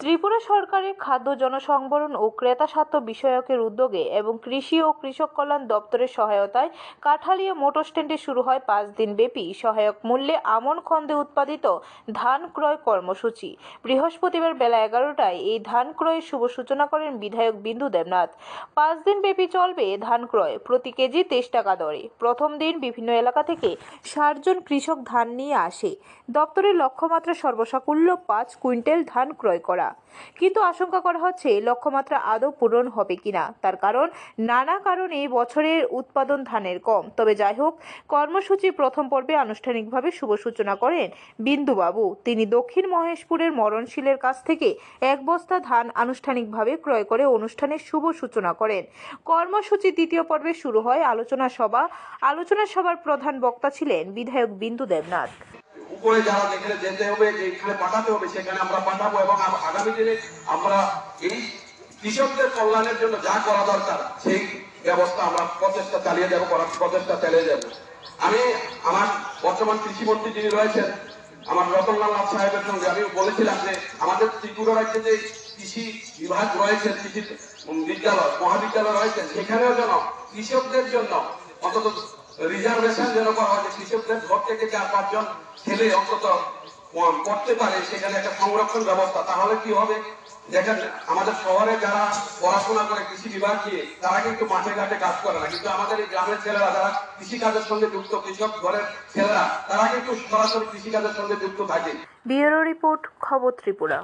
ত্রিপুরা সরকারের খাদ্য জনসংবরণ ও ক্রেতা স্বার্থ বিষয়কের উদ্যোগে এবং কৃষি ও কৃষক কল্যাণ দপ্তরের সহায়তায় কাঠালিয়া মোটর স্ট্যান্ডে শুরু হয় 5 দিনব্যাপী সহায়ক মূল্যে আমন খন্দে উৎপাদিত ধান ক্রয় কর্মসূচি। বৃহস্পতিবার বেলা 11টায় এই ধান ক্রয়ের শুভ সূচনা করেন বিধায়ক বিন্দু দেবনাথ। 5 দিনব্যাপী চলবে ধান ক্রয়, প্রতি কেজি 23 টাকা দরে। প্রথম দিন বিভিন্ন এলাকা থেকে 60 জন কৃষক ধান নিয়ে আসে। দপ্তরের লক্ষ্যমাত্রা সর্বসাকুল্য 5 কুইন্টাল ধান ক্রয় করা, কিন্তু আশঙ্কা করা হচ্ছে লক্ষ্যমাত্রা আদৌ পূরণ হবে কিনা। তার কারণ, নানা কারণে বছরের উৎপাদন ধানের কম। তবে যাই হোক, কর্মসূচির প্রথম পর্বে আনুষ্ঠানিকভাবে শুভ সূচনা করেন বিন্দুবাবু। তিনি দক্ষিণ মহেশপুরের মরণশীলের কাছ থেকে 1 বস্তা ধান আনুষ্ঠানিকভাবে ক্রয় করে অনুষ্ঠানের শুভ সূচনা করেন। কর্মসূচির দ্বিতীয় পর্বে শুরু হয় আলোচনা সভা। আলোচনা সভার প্রধান বক্তা ছিলেন বিধায়ক বিন্দু দেবনাথ। উপরে যারা যেখানে যেতে হবে, যেখানে পাঠাতে হবে সেখানে আমরা পাঠাবো এবং আগামী দিনে আমরা এই কৃষকদের কল্যাণের জন্য যা করা দরকার সেই ব্যবস্থা আমরা প্রচেষ্টা চালিয়ে যাবো, প্রচেষ্টা চালিয়ে যাবো। আমি আমার বর্তমান কৃষিমন্ত্রী যিনি রয়েছেন, আমার রতনলাল নাথ সাহেবের সঙ্গে আমি বলেছিলাম যে আমাদের ত্রিপুরা রাজ্যে যে কৃষি বিভাগ রয়েছে, কৃষি বিদ্যালয় মহাবিদ্যালয় রয়েছে, সেখানেও যেন কৃষকদের জন্য অন্তত রিজার্ভেশন যেন করা হয়, যে কৃষকদের ঘর থেকে 4-5 জন ছেলে অন্তত করতে পারে, সেখানে একটা সংরক্ষণ ব্যবস্থা। তাহলে কি হবে, দেখেন আমাদের শহরে যারা পড়াশোনা করে কৃষি বিভাগ দিয়ে, তারা কিন্তু মাঠে ঘাটে কাজ করে না, কিন্তু আমাদের এই গ্রামের ছেলেরা যারা কৃষি কাজের সঙ্গে যুক্ত, কৃষক ঘরের ছেলেরা, তারা কিন্তু সরাসরি কৃষি কাজের সঙ্গে যুক্ত থাকে। ব্যুরো রিপোর্ট, খবর ত্রিপুরা।